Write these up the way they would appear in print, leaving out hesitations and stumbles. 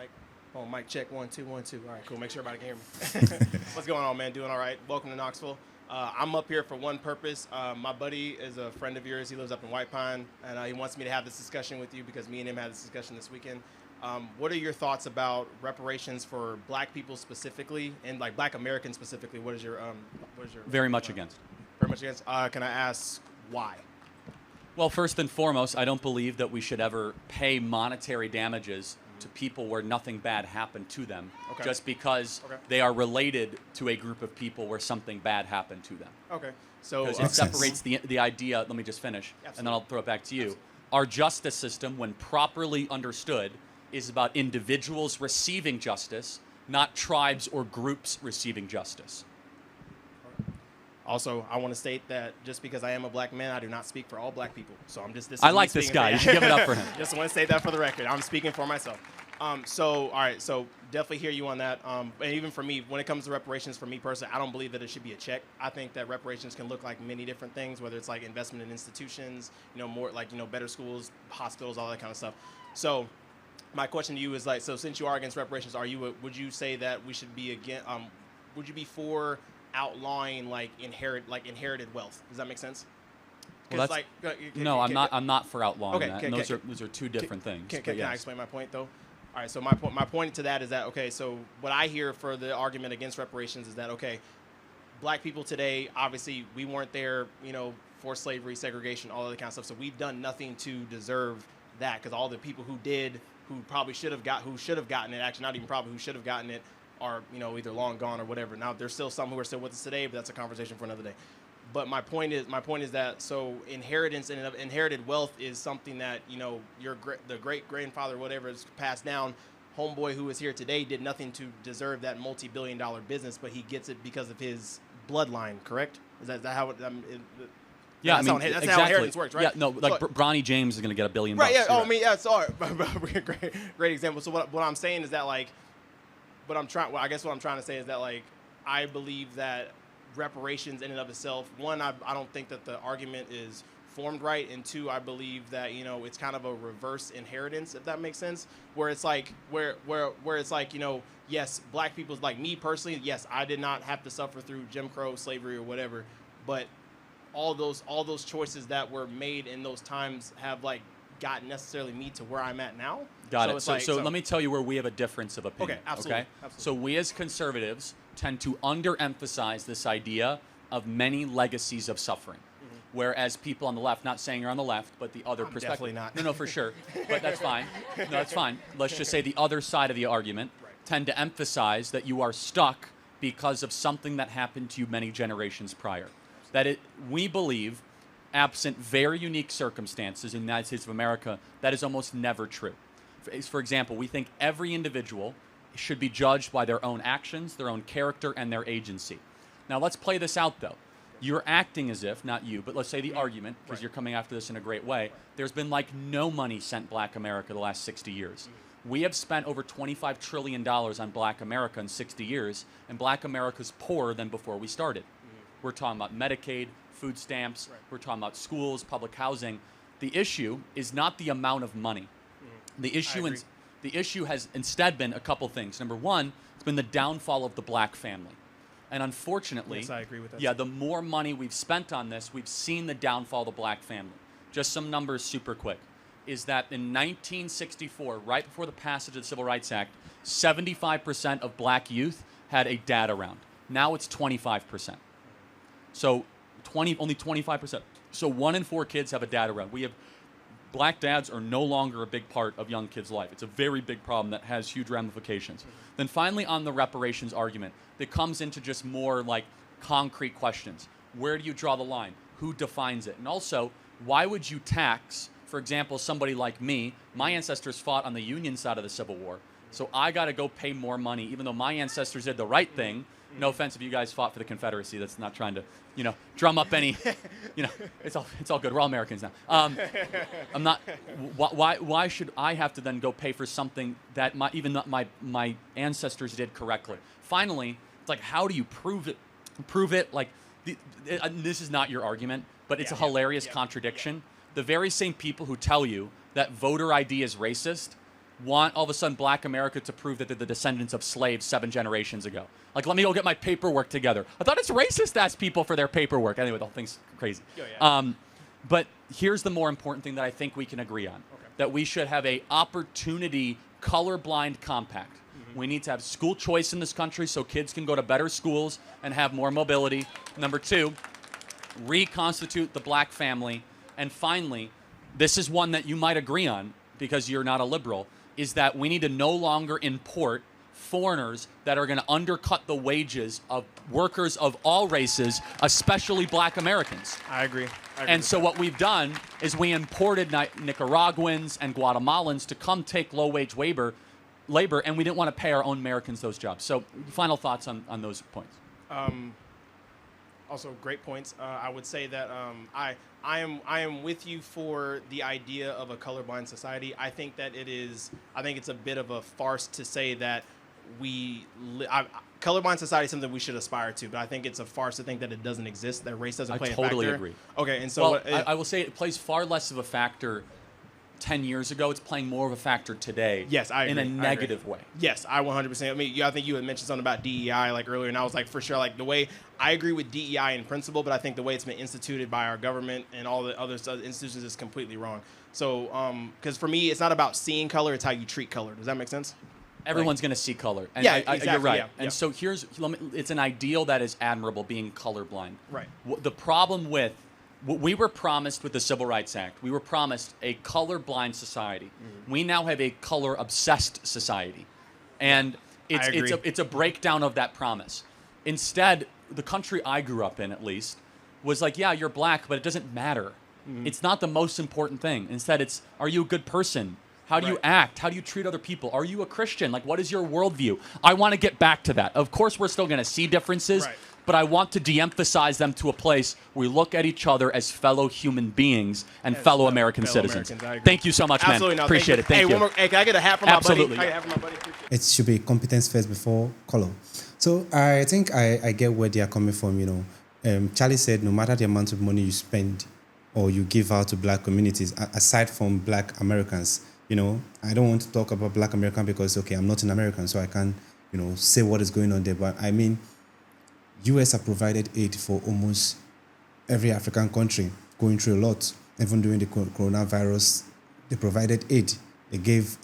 Mic. Oh, mic check. 1 2 1 2. All right, cool. Make sure everybody can hear me. What's going on, man? Doing all right. Welcome to Knoxville. I'm up here for one purpose. My buddy is a friend of yours. He lives up in White Pine, and he wants me to have this discussion with you because me and him had this discussion this weekend. What are your thoughts about reparations for Black people specifically, and like Black Americans specifically? What is your very much against? Very much against. Can I ask why? Well, first and foremost, I don't believe that we should ever pay monetary damages to people where nothing bad happened to them, just because they are related to a group of people where something bad happened to them. Okay. So because it separates the idea. Let me just finish, and then I'll throw it back to you. Absolutely. Our justice system, when properly understood, is about individuals receiving justice, not tribes or groups receiving justice. Also, I want to state that just because I am a Black man, I do not speak for all Black people. So I'm just this. I like this guy. You should give it up for him. Just want to state that for the record. I'm speaking for myself. All right. So definitely hear you on that. And even for me, when it comes to reparations, for me personally, I don't believe that it should be a check. I think that reparations can look like many different things, whether it's like investment in institutions, more like better schools, hospitals, all that kind of stuff. So my question to you is like, so since you are against reparations, would you say that we should be would you be for outlawing inherited wealth? Does that make sense? Well, no, I'm not for outlawing that. And those are two different things. Can I explain my point though? All right. So my point to that is that so what I hear for the argument against reparations is that Black people today, obviously we weren't there, for slavery, segregation, all of that kind of stuff. So we've done nothing to deserve that, because all the people who should have gotten it, actually not even probably, who should have gotten it, are either long gone or whatever. Now there's still some who are still with us today, but that's a conversation for another day. But my point is that inherited wealth is something that the great grandfather, whatever, is passed down. Homeboy who is here today did nothing to deserve that multi-billion-dollar business, but he gets it because of his bloodline. Correct? Is that how it? Yeah, that's how inheritance works, right? Yeah, no, Bronny James is going to get $1 billion. Right. Yeah. Oh, I mean, yeah. Sorry. Great example. So what I'm saying is that I guess what I'm trying to say is that I believe that reparations in and of itself, one, I don't think that the argument is formed right, and two, I believe that it's kind of a reverse inheritance, if that makes sense, where it's like where it's like yes, Black people, like me personally, yes, I did not have to suffer through Jim Crow, slavery, or whatever, but all those choices that were made in those times have gotten necessarily me to where I'm at now. Got it. So let me tell you where we have a difference of opinion. Okay, absolutely. Okay? So we as conservatives tend to underemphasize this idea of many legacies of suffering. Mm-hmm. Whereas people on the left, not saying you're on the left, but the other perspective. Definitely not. No, for sure. But that's fine. No, that's fine. Let's just say the other side of the argument tend to emphasize that you are stuck because of something that happened to you many generations prior. We believe, absent very unique circumstances in the United States of America, that is almost never true. For example, we think every individual should be judged by their own actions, their own character, and their agency. Now, let's play this out, though. You're acting as if, not you, but let's say the argument, because you're coming after this in a great way, there's been no money sent Black America the last 60 years. We have spent over $25 trillion on Black America in 60 years, and Black America's poorer than before we started. We're talking about Medicaid, food stamps, we're talking about schools, public housing. The issue is not the amount of money. The issue has instead been a couple things. Number one, it's been the downfall of the Black family. And unfortunately, yes, I agree with that. Yeah, the more money we've spent on this, we've seen the downfall of the Black family. Just some numbers super quick. Is that in 1964, right before the passage of the Civil Rights Act, 75% of Black youth had a dad around. Now it's 25%. So only 25%. So 1 in 4 kids have a dad around. Black dads are no longer a big part of young kids' life. It's a very big problem that has huge ramifications. Then finally, on the reparations argument, that comes into just more concrete questions. Where do you draw the line? Who defines it? And also, why would you tax, for example, somebody like me? My ancestors fought on the Union side of the Civil War, so I got to go pay more money, even though my ancestors did the right thing. No offense if you guys fought for the Confederacy. That's not trying to, drum up any, it's all good. We're all Americans now. I'm not. Why should I have to then go pay for something that my ancestors did correctly? Finally, it's how do you prove it? This is not your argument, but it's a hilarious contradiction. The very same people who tell you that voter ID is racist want all of a sudden black America to prove that they're the descendants of slaves 7 generations ago. Like, let me go get my paperwork together. I thought it's racist to ask people for their paperwork. Anyway, the whole thing's crazy. But here's the more important thing that I think we can agree on, that we should have a opportunity colorblind compact. We need to have school choice in this country so kids can go to better schools and have more mobility. Number 2, reconstitute the black family. And finally, this is one that you might agree on because you're not a liberal, is that we need to no longer import foreigners that are going to undercut the wages of workers of all races, especially black Americans. I agree. And so what we've done is we imported Nicaraguans and Guatemalans to come take low-wage labor, and we didn't want to pay our own Americans those jobs. So final thoughts on those points. Also, great points. I would say that I am with you for the idea of a colorblind society. I think that I think it's a bit of a farce to say that colorblind society is something we should aspire to, but I think it's a farce to think that it doesn't exist, that race doesn't play a factor. I totally agree. Okay, and so I will say it plays far less of a factor 10 years ago. It's playing more of a factor today. Yes, I agree. In a negative way. Yes, I 100%. I mean, I think you had mentioned something about DEI like earlier, and I was like, for sure, like the way I agree with DEI in principle, but I think the way it's been instituted by our government and all the other institutions is completely wrong. So, because for me, it's not about seeing color; it's how you treat color. Does that make sense? Everyone's going to see color. And yeah, exactly. You're right. Yeah, and so it's an ideal that is admirable, being colorblind. Right. The problem with what we were promised with the Civil Rights Act, we were promised a colorblind society. We now have a color-obsessed society. And it's a breakdown of that promise. Instead, the country I grew up in, at least, was like, yeah, you're black, but it doesn't matter. It's not the most important thing. Instead, it's, are you a good person? How do you act? How do you treat other people? Are you a Christian? Like, what is your worldview? I want to get back to that. Of course, we're still going to see differences, but I want to de-emphasize them to a place where we look at each other as fellow human beings and fellow American citizens. Thank you so much, man. Absolutely. Appreciate it. Thank you. Hey, can I get a hat from my buddy? Absolutely. It should be competence first before color. So I think I get where they are coming from, you know. Charlie said no matter the amount of money you spend or you give out to black communities, aside from black Americans, you know, I don't want to talk about black American because, okay, I'm not an American, so I can't, you know, say what is going on there. But I mean, U.S. have provided aid for almost every African country going through a lot. Even during the coronavirus, they provided aid. They gave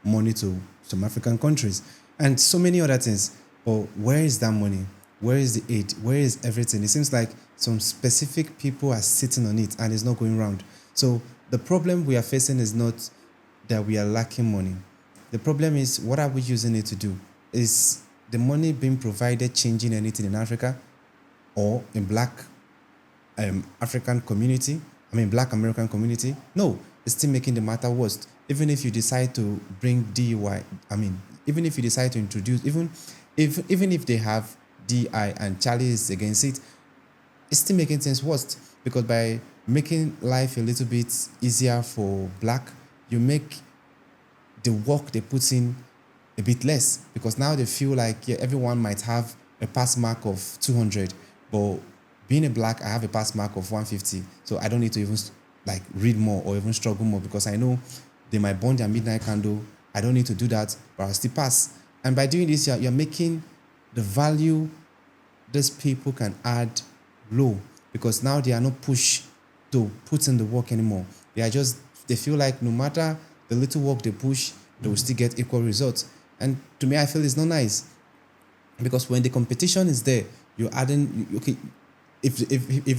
money to some African countries and so many other things. But where is that money? Where is the aid? Where is everything? It seems like some specific people are sitting on it and it's not going around. So the problem we are facing is not that we are lacking money. The problem is, what are we using it to do? Is the money being provided changing anything in Africa or in black African community? I mean, black American community? No, it's still making the matter worse. Even if you decide to bring DUI, even if you decide to introduce, even if they have DI and Charlie is against it, it's still making things worse because by making life a little bit easier for black, you make the work they put in a bit less because now they feel like everyone might have a pass mark of 200, but being a black, I have a pass mark of 150, so I don't need to even like read more or even struggle more because I know they might burn their midnight candle. I don't need to do that, but I'll still pass. And by doing this, you're making the value these people can add low because now they are not pushed to put in the work anymore. They feel like no matter the little work they push, they will still get equal results. And to me, I feel it's not nice because when the competition is there, you're adding, okay, if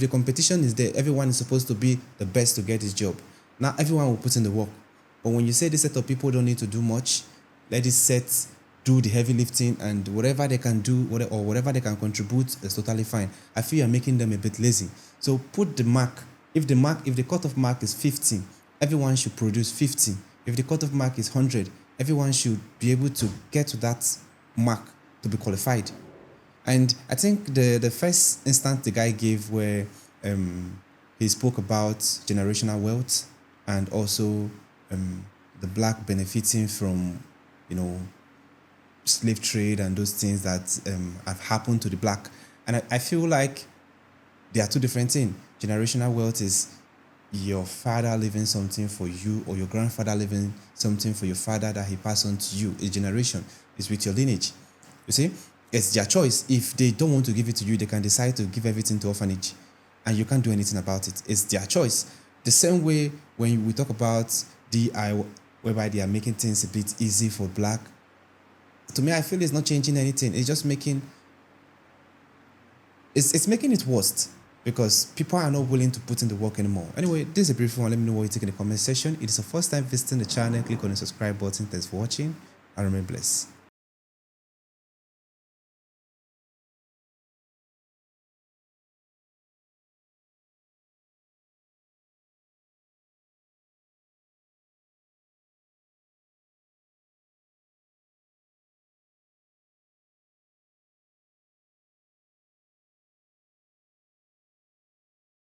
the competition is there, everyone is supposed to be the best to get his job. Now everyone will put in the work. But when you say this set of people don't need to do much, let this set do the heavy lifting and whatever they can do or whatever they can contribute is totally fine. I feel you're making them a bit lazy. So put the mark. If the cutoff mark is 50, everyone should produce 50. If the cutoff mark is 100, everyone should be able to get to that mark to be qualified. And I think the first instance the guy gave where he spoke about generational wealth and also the black benefiting from, you know, slave trade and those things that have happened to the black. And I feel like they are two different things. Generational wealth is your father leaving something for you or your grandfather leaving something for your father that he passed on to you, a generation, is with your lineage. You see, it's their choice. If they don't want to give it to you, they can decide to give everything to orphanage and you can't do anything about it. It's their choice. The same way when we talk about DI, whereby they are making things a bit easy for black, to me, I feel it's not changing anything. It's just making it's making it worse because people are not willing to put in the work anymore. Anyway, this is a brief one. Let me know what you think in the comment section. It is the first time visiting the channel. Click on the subscribe button. Thanks for watching and remain blessed.